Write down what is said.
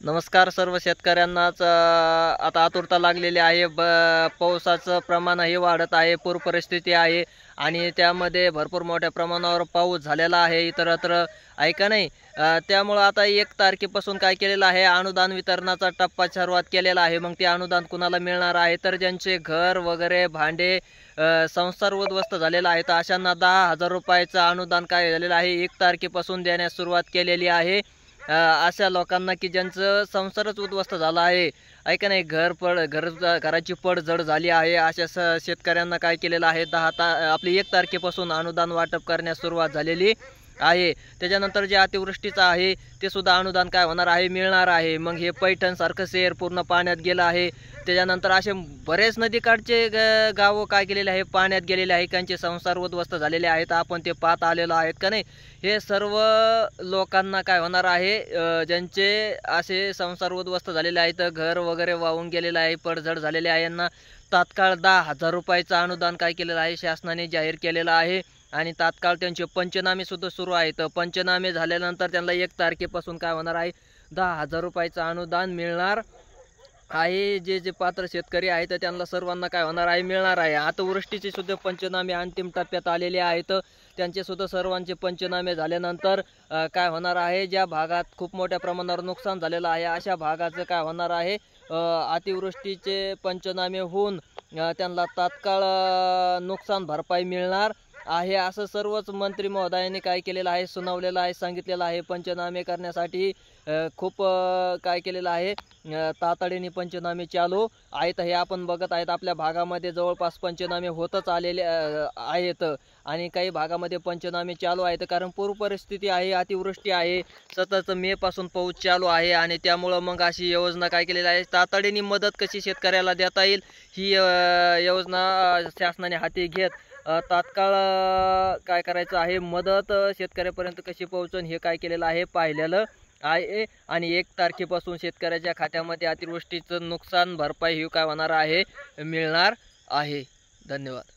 नमस्कार सर्व शेतकऱ्यांनाच आता आतुरता लागलेली आहे। पावसाचं प्रमाणही वाढत आहे, पूर परिस्थिती आहे आणि त्यामध्ये भरपूर मोठ्या प्रमाणावर पाऊस झालेला आहे इतरत्र आहे का नाही। त्यामुळे आता 1 तारखेपासून काय केलेलं आहे, अनुदान वितरणाचा टप्पा सुरुवात केलेला आहे। मग ते अनुदान कुणाला मिळणार आहे, तर ज्यांचे घर वगैरे भांडे संसार उद्ध्वस्त झालेला आहे तर अशांना 10,000 रुपयाचं अनुदान काय झालेलं आहे 1 तारखेपासून देण्यास सुरुवात केलेली आहे। अशा लोकांना की ज्यांचं संसारच उद्ध्वस्त झाला आहे, ऐका नाही, घराची पडझड झाली आहे, अशा शेतकऱ्यांना काय केलेलं आहे आपली 1 तारखेपासून अनुदान वाटप करण्यास सुरुवात झालेली आहे। त्याच्यानंतर जे अतिवृष्टीचं आहे ते सुद्धा अनुदान काय होणार आहे, मिळणार आहे। मग हे पैठण सारखं शहर पूर्ण पाण्यात गेलं आहे। त्याच्यानंतर असे बरेच नदीकाठचे गावं काय केलेले आहे, पाण्यात गेलेले आहे, त्यांचे संसार उद्ध्वस्त झालेले आहेत, आपण ते पाहत आलेलो आहेत का नाही। हे सर्व लोकांना काय होणार आहे, ज्यांचे असे संसार उद्ध्वस्त झालेले आहेत, घर वगैरे वाहून गेलेले आहे, पडझड झालेले आहे, यांना तात्काळ 10,000 रुपयाचं अनुदान काय केलेलं आहे, शासनाने जाहीर केलेलं आहे। आणि तात्काळ त्यांचे पंचनामे सुद्धा सुरू आहेत। पंचनामे झाल्यानंतर त्यांना 1 तारखेपासून काय होणार आहे, 10,000 रुपयाचं अनुदान मिळणार आहे। जे पात्र शेतकरी आहेत त्यांना सर्वांना काय होणार आहे, मिळणार आहे। अतिवृष्टीचे सुद्धा पंचनामे अंतिम टप्प्यात आलेले आहेत, त्यांचे सुद्धा सर्वांचे पंचनामे झाल्यानंतर काय होणार आहे, ज्या भागात खूप मोठ्या प्रमाणावर नुकसान झालेलं आहे अशा भागाचं काय होणार आहे, अतिवृष्टीचे पंचनामे होऊन त्यांना तात्काळ नुकसान भरपाई मिळणार आहे, असं सर्वच मंत्री महोदयांनी काय केलेलं आहे, सुनावलेलं आहे, सांगितलेलं आहे। पंचनामे करण्यासाठी खूप काय केलेलं आहे, तातडीने पंचनामे चालू आहेत। हे आपण बघत आहेत आपल्या भागामध्ये जवळपास पंचनामे होतच आलेले आहेत आणि काही भागामध्ये पंचनामे चालू आहेत, कारण पूर परिस्थिती आहे, अतिवृष्टी आहे, सतत मे पासून पाऊस चालू आहे आणि त्यामुळं मग अशी योजना काय केलेली आहे, तातडीने मदत कशी शेतकऱ्याला देता येईल ही योजना शासनाने हाती घेत तात्काळ काय करायचं आहे, मदत शेतकऱ्यापर्यंत कशी पोहोचून हे काय केलेलं आहे, पाहिलेलं आहे। आणि 1 तारखेपासून शेतकऱ्याच्या खात्यामध्ये अतिवृष्टीचं नुकसान भरपाई ही काय होणार आहे, मिळणार आहे। धन्यवाद।